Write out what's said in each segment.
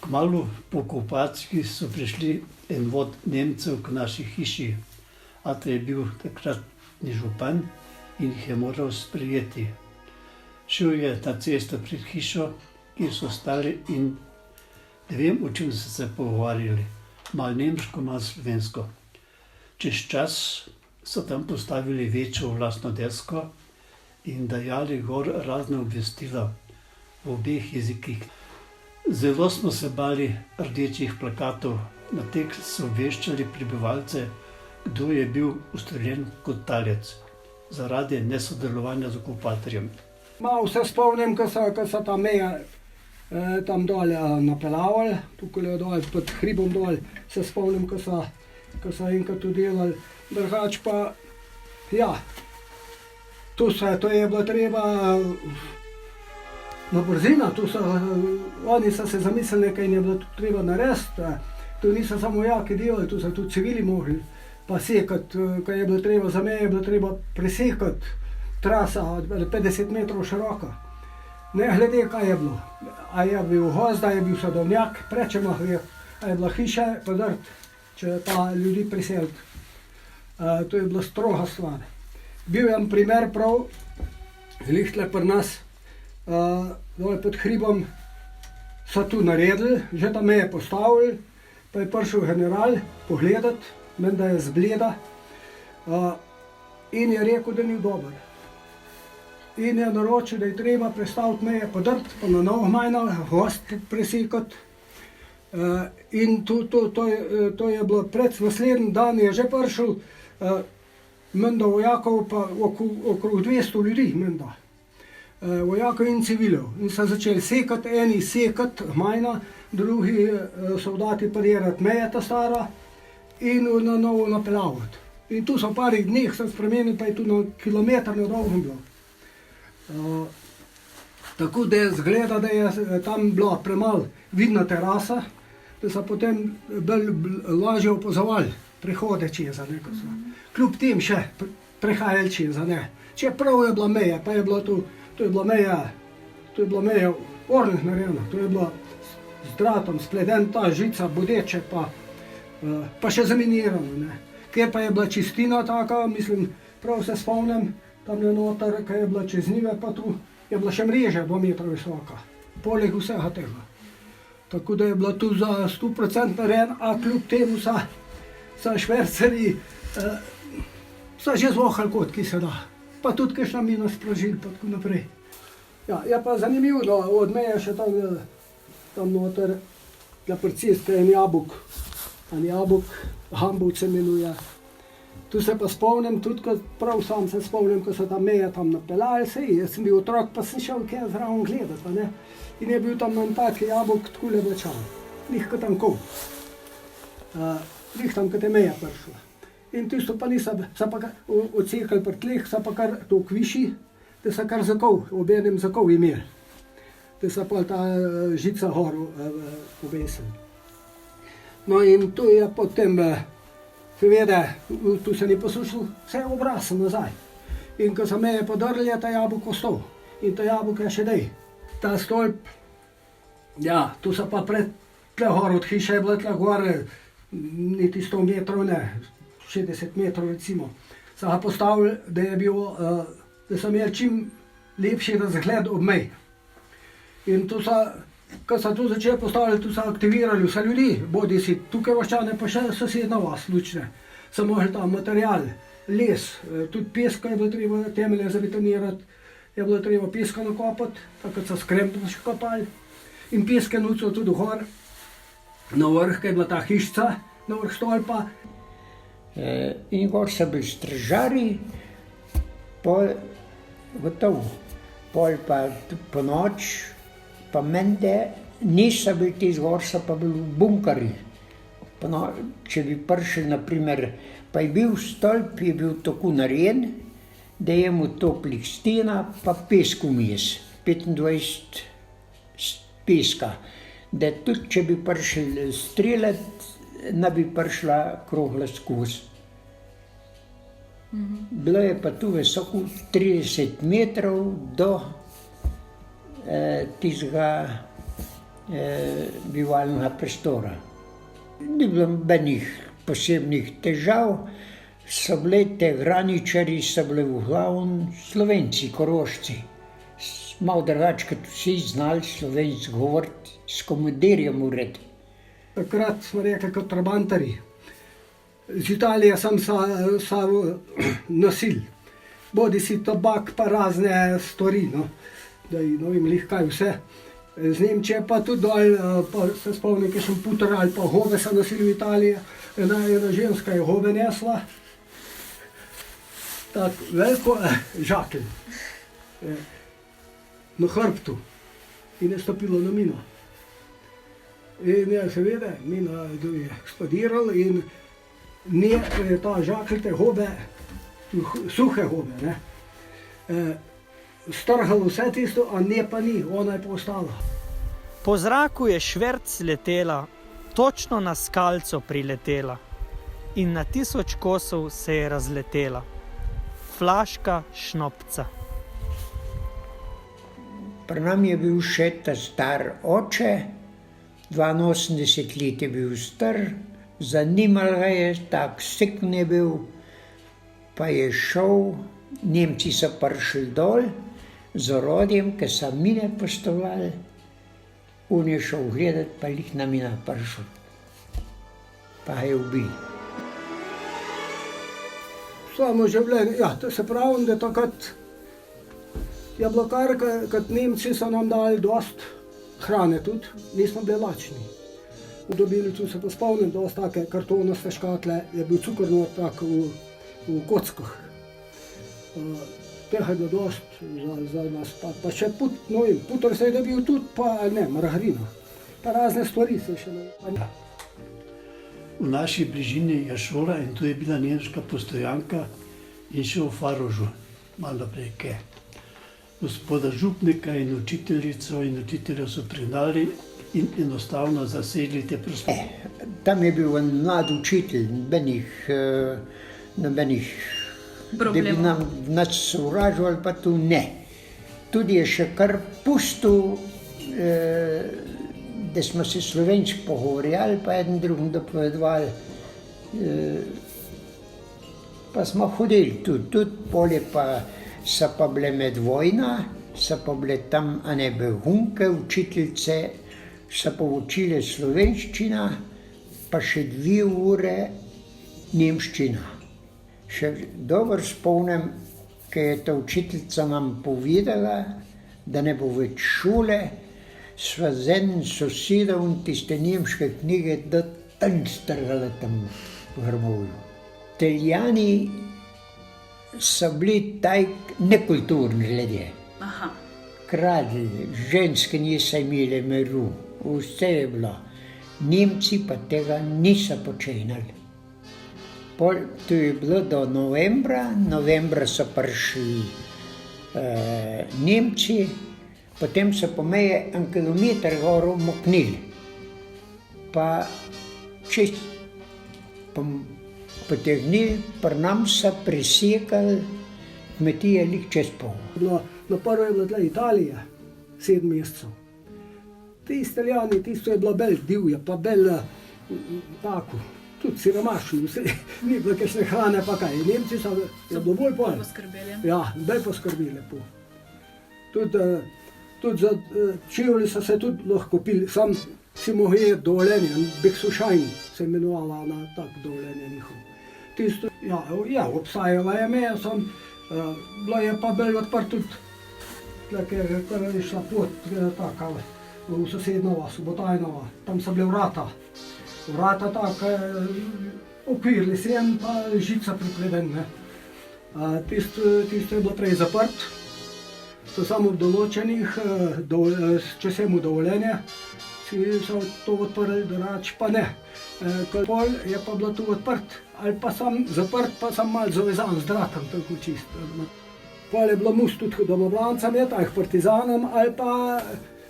Kmalu po okupaciji so prišli en vod Nemcev k naši hiši. Ata je bil takratni župan in jih je moral sprejeti. Šel je na cesto pred hišo, kjer so stali in ne vem, o čem so se pogovarjali. Malo nemško, malo slovensko. Čez čas so tam postavili večjo oglasno desko in dajali gor razne obvestila v obeh jezikih. Zelo smo se bali rdečih plakatov. Na teh so obveščali prebivalce, kdo je bil ustreljen kot talec zaradi nesodelovanja z okupatorjem. Malo se spomnim, ko so ta meja tam dol napeljavali, tukaj dol pod hribom dol, se spomnim, ko so enkrat to delali. Drugače pa, ja, to je bilo treba na brzino, oni so se zamislili, kaj je bilo treba narediti. To niso samo vojaki delali, to so tudi civili mogli pa sekati, kaj je bilo treba, za meje je bilo treba presekati trasa 50 metrov široka. Ne glede, kaj je bilo. A je bil gozd, a je bil sadovnjak, prečemo, a je bila hiša, podrt, če pa ljudi preseliti. To je bila stroga stvar. Bil je en primer prav, glihle pri nas, dole pod hribom so tu naredili, že tam meje postavili, pa je prišel general pogledat, menda je zbleda, in je rekel, da ni dober. In je naročil, da je treba prestaviti meje podrt, pa na novo majno gost presekati. In to je bilo naslednji dan, je že prišel menda vojakov, pa okrog 200 ljudi menda. Vojakov in civilov. In so začeli sekati, eni sekati majna, drugi soldati parirati meje ta stara in na novo napeljavati. In tu so v parih dneh se spremenili, pa je tu na kilometer na dolgem bilo. Tako da je zgleda, da je tam bila premalo vidna terasa, da so potem bolj lažje opazovali prehode čez, kljub tem še prehajali čez. Čeprav je bila meja, pa je bila to je bila meja ornih narejena, to je bila z dratom spleden ta žica, bodeče pa še zaminirano. Kjer pa je bila čistina taka, mislim, prav se spomnim, tam je noter, kaj je bila čez njive, pa tu je bila še mreža 2 metra visoka, poleg vsega tega. Tako da je bila tu za 100% narejen, a kljub temu so šverceri so že zvohali kot, ki se da. Pa tudi kakšna mina sprožili, pa tako naprej. Ja, je pa zanimivo, da od meje še tam noter, da pri cesti en jabuk, Hambovc se imenuje. Tu se pa spomnim, tudi prav sam se spomnim, ko so tam meje tam napeljali, jaz sem bil otrok, pa sem šel kje zraven gledati, in je bil tam en tak jabuk, takole vlečan, lih kot tam kol, lih tam, kot je meja prišla. In tisto pa niso, so pa odsekali pri tleh, so pa kar toliko višji, da so kar zakov, obenem zakov imeli, da so pa ta žica gor obesili. No in tu je potem, seveda, tu se ni poslušal, vse je obrasel nazaj. In ko so meje podrli, je ta jabuk ostal. In ta jabuk je še dej. Ta stolp, ja, tu so pa tle gor, od hiše je bilo tle gor, niti 100 metrov, ne, 60 metrov recimo. So ga postavili, da so imeli čim lepši razgled ob mej. In tu so, ko so tu začeli postavljati, tu so aktivirali vse ljudi, bodi si tukaj Vaščane, pa še sosedna vas, Lučne. So mogli tam material, les, tudi peska je bilo treba temelje zabetonirati, je bilo treba peska nakopati, tako so skrempno še kopali. In peske nucajo tudi gor, na vrh, kaj je bila ta hišca, na vrh stolpa. In gor so bili stražarji, pol gotovo, pol pa po noč, pa mende niso bili ti zgor, so pa bili bunkari. Če bi prišli, naprimer, pa je bil stolp, je bil tako narejen, da je mu toplih stena, pa pesku vmes, 25 peska. Da tudi, če bi prišli streljati, ne bi prišla krogla skozi. Bilo je pa tu visoko 30 metrov do tistega bivalnega prostora. Ni bilo nobenih posebnih težav, so bili te graničarji, so bili v glavnem Slovenci, Korošci. Malo drugače, kot vsi znali slovensko govoriti, s komandirjem ured. Takrat smo rekli kot trabantari. Z Italije sem se nosil. Bodi si tobak pa razne stvari, no. Da ne vem lih kaj vse. Z Nemčije pa tudi dol, pa se spomnim, ki sem puter ali pa hobe se nosili v Italiji. Ena ženska je hobe nesla. Tako veliko žakelj na hrbtu in je stopilo na mino. In je seveda, mina je eksplodirala in ne ta žakelj, te hobe, suhe hobe, ne. Strhalo vse tisto, a ne pa ni, ona je pa ostala. Po zraku je šverc letela, točno na skalco priletela in na 1000 kosov se je razletela. Flaška šnopca. Pri nam je bil še ta star oče, 82 let je bil star, zanimalo ga je, tak sikn je bil, pa je šel, Nemci so prišli dol z orodjem, ki so mine postovali, on je šel gledati, pa jih na mina prišel, pa je ubil. Samo življenje, ja, to se pravi, da takrat je bilo kar, kot Nemci so nam dali dost hrane tudi, nismo bili lačni. Dobili, tu se pa spomnim, dost take kartonaste škatle, je bil cukrnor tak v kockah. Tega je bilo dost za nas, pa še puter se je dobil tudi, pa ne, margarina, pa razne stvari se še ne. V naši bližini je šola in tu je bila nemška postojanka in še v Farožu, malo naprej kaj. Gospoda župnika in učiteljico in učitelja so prignali in enostavno zasedli te prostore. Tam je bil en mlad učitelj, nobenih da bi nam nič sovražil ali pa tu ne. Tudi je še kar pustil, da smo se slovensko pogovarjali, pa eden drugim dopovedovali. Pa smo hodili tudi polje pa so pa bile med vojna, so pa bile tam ene behunke, učiteljice, so pa učile slovenščina, pa še 2 ure nemščina. Še dobro spomnim, ko je ta učiteljica nam povedala, da ne bo več šole, sva z enim sosedom tiste nemške knjige do tam strgala tam v grmovju. Italijani so bili tako nekulturni ljudje. Kradli, ženske niso imele miru, vse je bilo. Nemci pa tega niso počenjali. To je bilo do novembra so prišli Nemci, potem so po meje 1 kilometer gor umaknili. Pa čist potegnili, pri nam so presekali kmetije lik čez pol. Na prvo je bila Italija, 7 mesecev. Tisti Italijani, tisto je bilo bolj divje, pa bolj tako, tudi siromašni, ni bilo kakšne hrane pa kaj. Nemci so bilo bolj polj. Ja, bolj poskrbeli. Tudi za čevlji so se tudi lahko pili, sam si mogel jeti dovoljenje, Beksušajn se imenovala na tak dovoljenje njihov. Tisto, ja, obstajala je meso, bilo je pa bolj odprt tudi, ker je šla pot taka v sosednjo vas, v Botajnovo, tam so bile vrata. Vrata tako, okvirli sem, pa žica pripredena. Tisto je bilo prej zaprt, so samo v določenih, če se mu dovoljenje, si so to odprli, drugače pa ne. Pol je pa bilo to odprt, ali pa sam zaprt, pa sam malo zavezan z dratom, tako čisto. Pol je bilo mus tudi domovlancem, tako partizanom, ali pa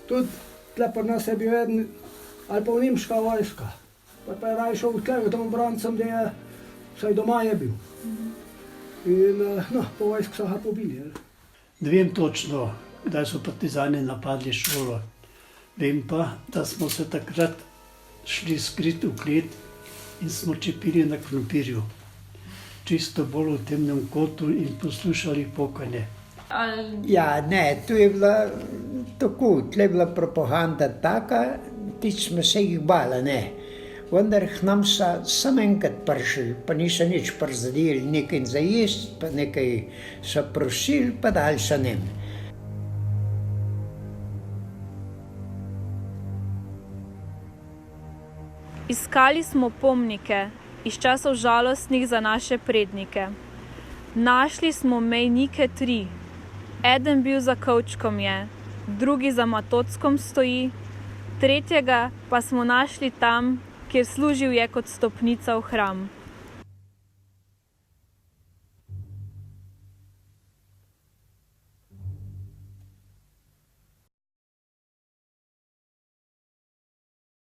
tudi tle pri nas je bil eden, ali pa nemška vojska. Pa je raje šel tle domobrancem, da je vsaj doma je bil. In po vojsk so ga pobili. Ne vem točno, kdaj so partizani napadli šolo. Vem pa, da smo se takrat šli skrit v klet in smo čepili na krompirju. Čisto bolj v temnem kotu in poslušali pokanje. Ja, ne, tu je bila tako, tle je bila propaganda taka, ti smo se jih bala, ne. Vendar k nam so samo enkrat prišli, pa niso nič prizadeli, nekaj za jesti, pa nekaj so prosili, pa dali so njim. Iskali smo pomnike iz časov žalostnih za naše prednike. Našli smo mejnike 3. Eden bil za kovčkom je, drugi za Matockom stoji, tretjega pa smo našli tam, kjer služil je kot stopnica v hram.